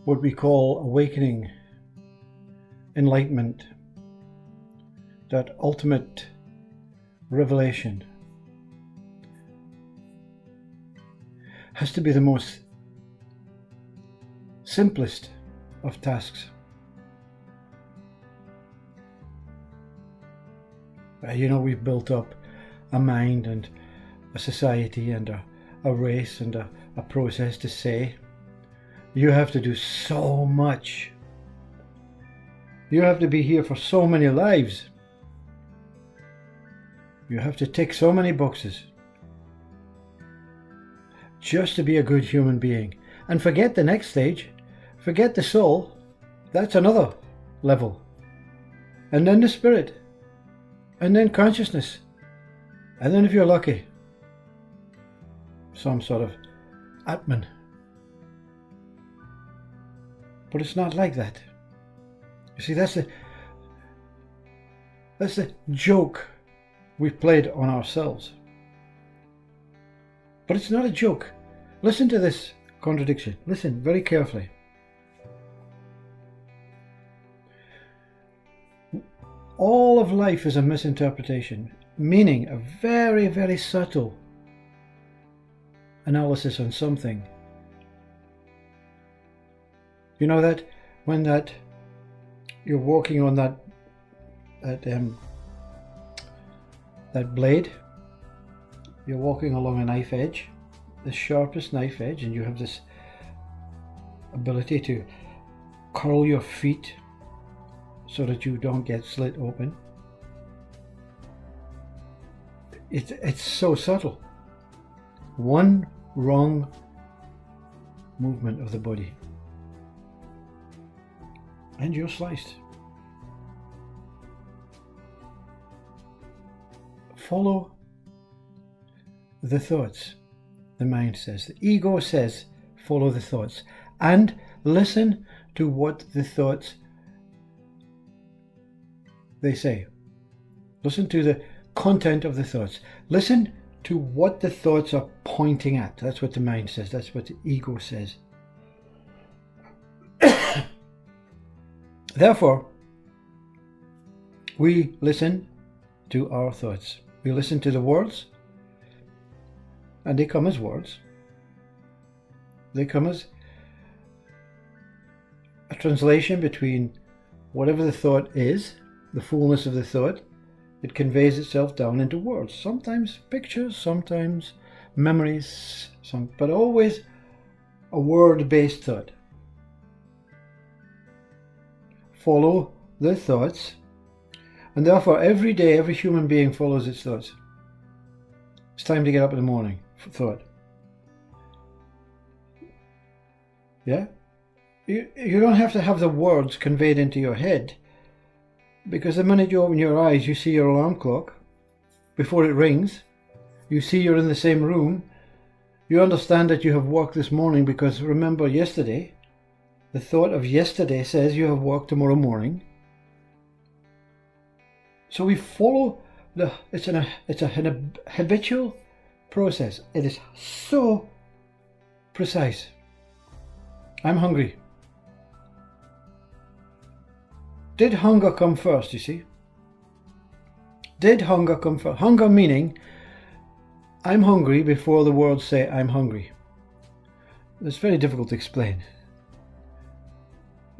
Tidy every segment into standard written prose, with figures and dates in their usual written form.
what we call awakening, enlightenment, that ultimate revelation, has to be the most simplest of tasks. We've built up a mind and a society and a race and a process to say, you have to do so much. You have to be here for so many lives. You have to tick so many boxes just to be a good human being. And forget the next stage. Forget the soul. That's another level. And then the spirit. And then consciousness. And then if you're lucky, some sort of Atman. But it's not like that. You see, that's the joke we've played on ourselves. But it's not a joke. Listen to this contradiction. Listen very carefully. All of life is a misinterpretation, meaning a very, very subtle analysis on something. You know that when you're walking on that blade, you're walking along a knife edge, the sharpest knife edge, and you have this ability to curl your feet so that you don't get slit open. It's so subtle. One wrong movement of the body and you're sliced. Follow the thoughts, the mind says. The ego says follow the thoughts and listen to what the thoughts they say. Listen to the content of the thoughts. Listen to what the thoughts are pointing at. That's what the mind says. That's what the ego says. Therefore, we listen to our thoughts. We listen to the words, and they come as words. They come as a translation between whatever the thought is, the fullness of the thought. It conveys itself down into words. Sometimes pictures, sometimes memories, but always a word-based thought. Follow the thoughts, and therefore every day every human being follows its thoughts. It's time to get up in the morning. Thought. Yeah? You don't have to have the words conveyed into your head, because the minute you open your eyes you see your alarm clock before it rings. You see you're in the same room. You understand that you have worked this morning because remember yesterday. The thought of yesterday says you have work tomorrow morning. So we follow it's a habitual process. It is so precise. I'm hungry. Did hunger come first, you see? Did hunger come first? Hunger meaning I'm hungry before the words say I'm hungry. It's very difficult to explain.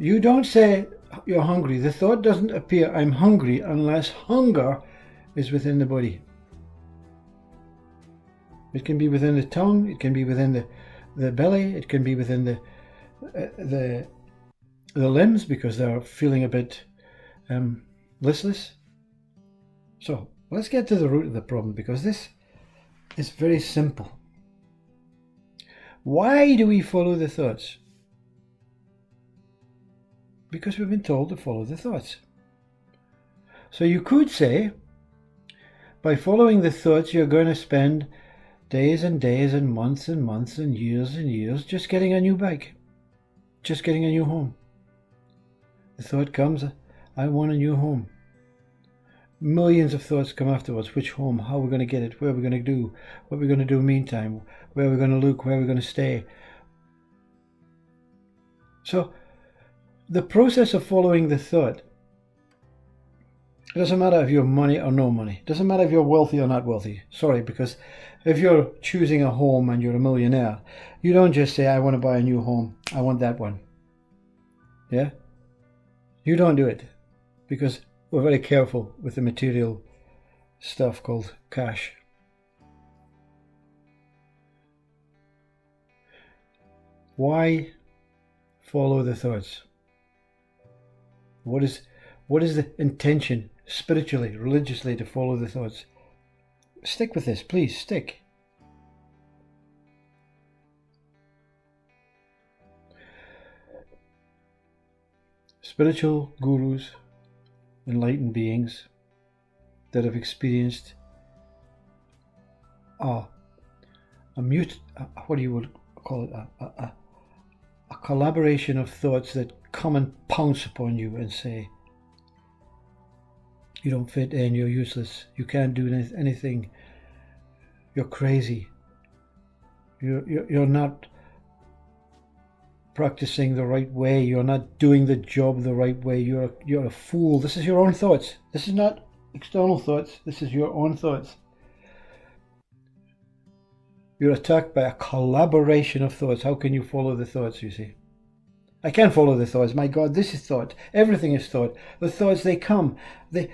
You don't say you're hungry. The thought doesn't appear I'm hungry unless hunger is within the body. It can be within the tongue, it can be within the belly, it can be within the limbs because they're feeling a bit listless. So let's get to the root of the problem, because this is very simple. Why do we follow the thoughts? Because we've been told to follow the thoughts. So you could say, by following the thoughts, you're going to spend days and days and months and years just getting a new bike, just getting a new home. The thought comes, I want a new home. Millions of thoughts come afterwards. Which home? How are we going to get it? Where are we going to do? What are we going to do meantime? Where are we going to look? Where are we going to stay? So the process of following the thought, it doesn't matter if you have money or no money. It doesn't matter if you're wealthy or not wealthy. Sorry, because if you're choosing a home and you're a millionaire, you don't just say, I want to buy a new home. I want that one. Yeah? You don't do it because we're very careful with the material stuff called cash. Why follow the thoughts? What is the intention spiritually, religiously to follow the thoughts? Stick with this, please, stick. Spiritual gurus, enlightened beings that have experienced what do you would call it, a collaboration of thoughts that come and pounce upon you and say, you don't fit in, you're useless, you can't do anything, you're crazy, you're not practicing the right way, you're not doing the job the right way, you're a fool. This is your own thoughts. This is not external thoughts, this is your own thoughts. You're attacked by a collaboration of thoughts. How can you follow the thoughts, you see? I can't follow the thoughts. My God, this is thought. Everything is thought. The thoughts, they come. They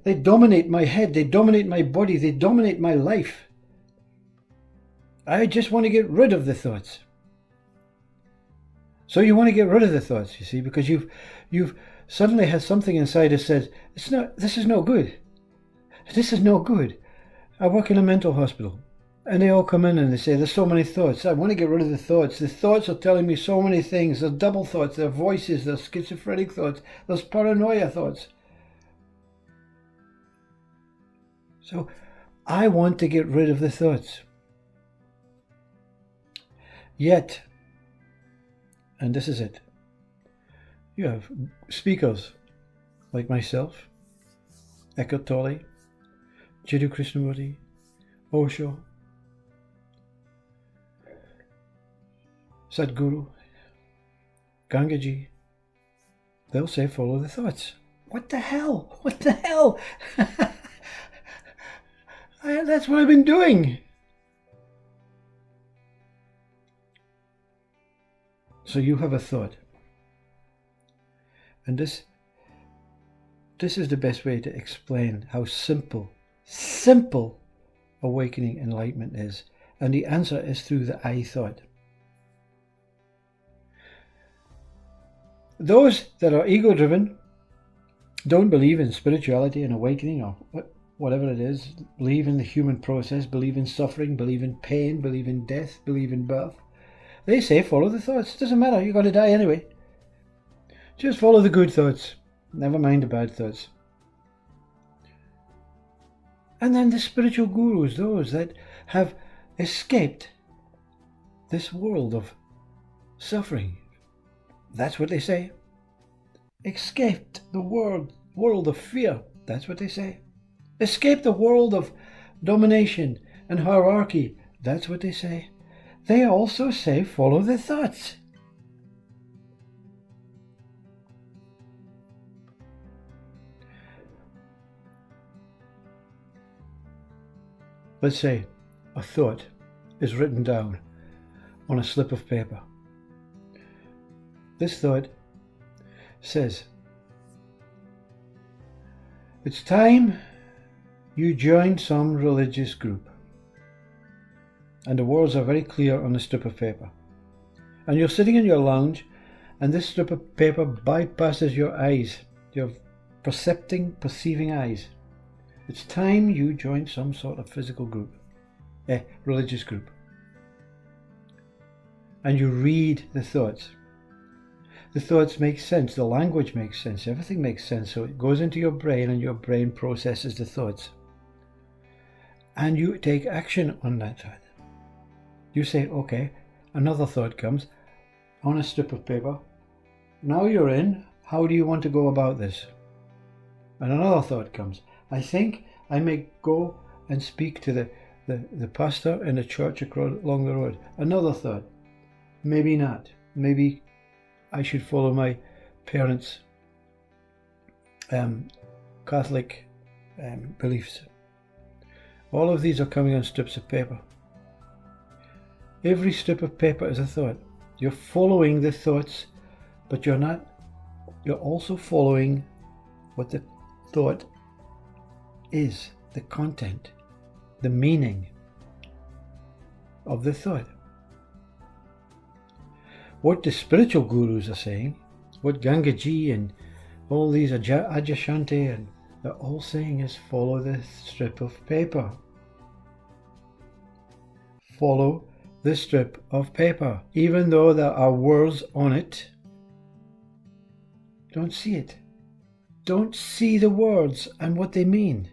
dominate my head. They dominate my body. They dominate my life. I just want to get rid of the thoughts. So you want to get rid of the thoughts, you see, because you've suddenly had something inside that says, this is no good. This is no good. I work in a mental hospital. And they all come in and they say, there's so many thoughts. I want to get rid of the thoughts. The thoughts are telling me so many things. There's double thoughts, there's voices, there's schizophrenic thoughts, there's paranoia thoughts. So I want to get rid of the thoughts. Yet, and this is it, you have speakers like myself, Eckhart Tolle, Jiddu Krishnamurti, Osho, Sadhguru, Gangaji. They'll say, follow the thoughts. What the hell? What the hell? That's what I've been doing. So you have a thought. And this is the best way to explain how simple awakening enlightenment is. And the answer is through the I thought. Those that are ego-driven, don't believe in spirituality and awakening or whatever it is, believe in the human process, believe in suffering, believe in pain, believe in death, believe in birth. They say follow the thoughts. It doesn't matter, you're going to die anyway. Just follow the good thoughts. Never mind the bad thoughts. And then the spiritual gurus, those that have escaped this world of suffering. That's what they say. Escaped the world of fear. That's what they say. Escape the world of domination and hierarchy. That's what they say. They also say follow the thoughts. Let's say a thought is written down on a slip of paper. This thought says, it's time you joined some religious group. And the words are very clear on the strip of paper. And you're sitting in your lounge, and this strip of paper bypasses your eyes, your perceiving eyes. It's time you joined some sort of physical group, religious group. And you read the thoughts. The thoughts make sense, the language makes sense, everything makes sense. So it goes into your brain and your brain processes the thoughts. And you take action on that thought. You say, okay, another thought comes on a strip of paper. Now you're in, how do you want to go about this? And another thought comes. I think I may go and speak to the pastor in the church along the road. Another thought. Maybe not. Maybe I should follow my parents' Catholic beliefs. All of these are coming on strips of paper. Every strip of paper is a thought. You're following the thoughts, but you're also following what the thought is, the content, the meaning of the thought. What the spiritual gurus are saying, what Gangaji and all these Adyashanti and they're all saying is follow the strip of paper. Follow the strip of paper. Even though there are words on it, don't see it. Don't see the words and what they mean.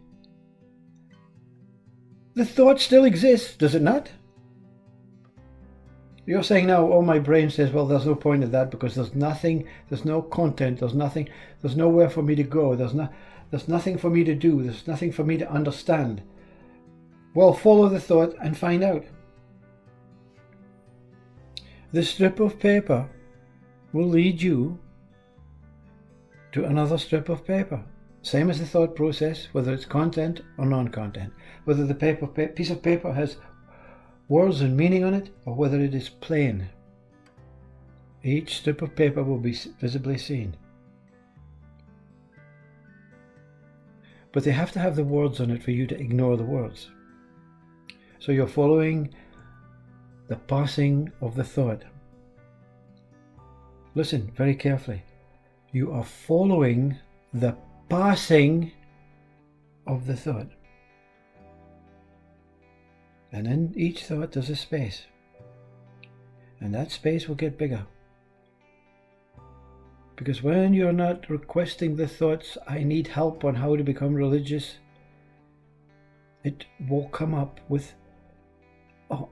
The thought still exists, does it not? You're saying now, oh, my brain says, well, there's no point in that because there's nothing, there's no content, there's nothing, there's nowhere for me to go, there's nothing for me to do, there's nothing for me to understand. Well, follow the thought and find out. The strip of paper will lead you to another strip of paper. Same as the thought process, whether it's content or non-content. Whether the piece of paper has words and meaning on it, or whether it is plain. Each strip of paper will be visibly seen. But they have to have the words on it for you to ignore the words. So you're following the passing of the thought. Listen very carefully. You are following the passing of the thought. And in each thought there's a space. And that space will get bigger. Because when you're not requesting the thoughts, I need help on how to become religious, it will come up with, oh,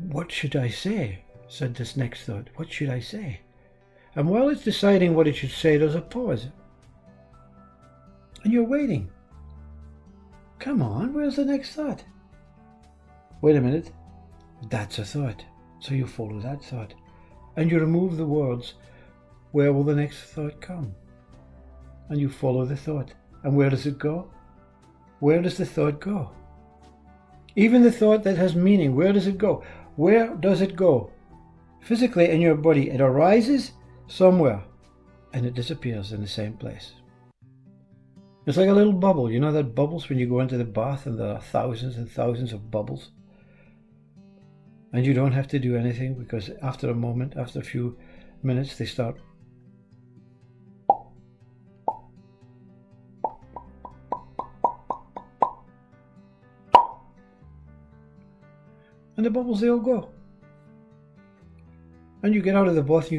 what should I say? Said this next thought. What should I say? And while it's deciding what it should say, there's a pause. And you're waiting. Come on, where's the next thought? Wait a minute. That's a thought. So you follow that thought. And you remove the words. Where will the next thought come? And you follow the thought. And where does it go? Where does the thought go? Even the thought that has meaning, where does it go? Where does it go? Physically in your body, it arises somewhere and it disappears in the same place. It's like a little bubble. You know that bubbles when you go into the bath and there are thousands and thousands of bubbles? And you don't have to do anything because after a moment, after a few minutes, they start. And the bubbles, they all go. And you get out of the bath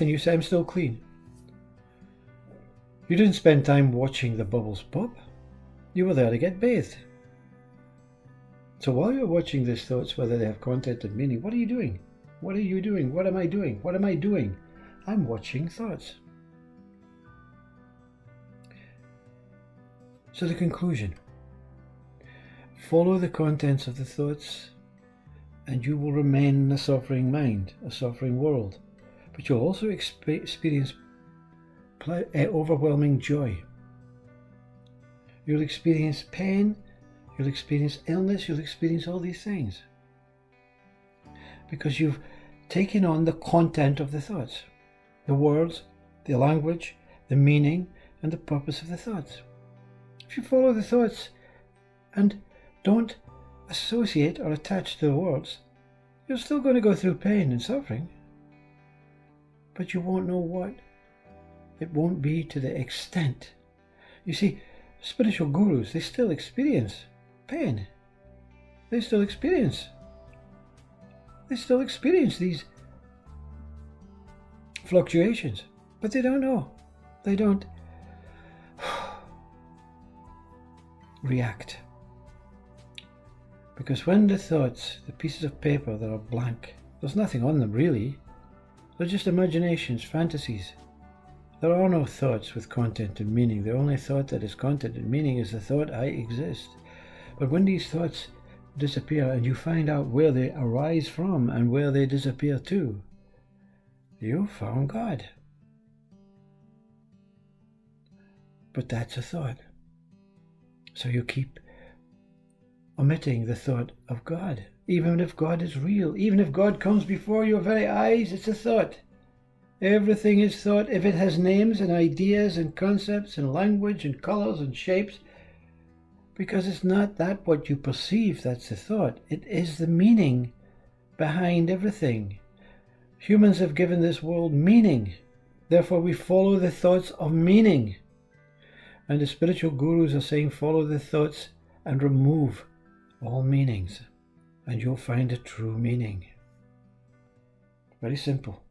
and you say, I'm still clean. You didn't spend time watching the bubbles pop. You were there to get bathed. So while you're watching these thoughts, whether they have content and meaning, what are you doing? What are you doing? What am I doing? What am I doing? I'm watching thoughts. So the conclusion. Follow the contents of the thoughts and you will remain in a suffering mind, a suffering world. But you'll also experience overwhelming joy. You'll experience pain, you'll experience illness, you'll experience all these things. Because you've taken on the content of the thoughts, the words, the language, the meaning, and the purpose of the thoughts. If you follow the thoughts and don't associate or attach to the words, you're still going to go through pain and suffering, but you won't know what. It won't be to the extent. You see, spiritual gurus, they still experience pain. They still experience these fluctuations, but they don't know. They don't react. Because when the thoughts, the pieces of paper that are blank, there's nothing on them really. They're just imaginations, fantasies. There are no thoughts with content and meaning. The only thought that is content and meaning is the thought I exist. But when these thoughts disappear and you find out where they arise from and where they disappear to, you found God. But that's a thought. So you keep omitting the thought of God. Even if God is real, even if God comes before your very eyes, it's a thought. Everything is thought. If it has names and ideas and concepts and language and colors and shapes, because it's not that what you perceive that's the thought. It is the meaning behind everything. Humans have given this world meaning. Therefore we follow the thoughts of meaning. And the spiritual gurus are saying follow the thoughts and remove all meanings, and you'll find a true meaning. Very simple.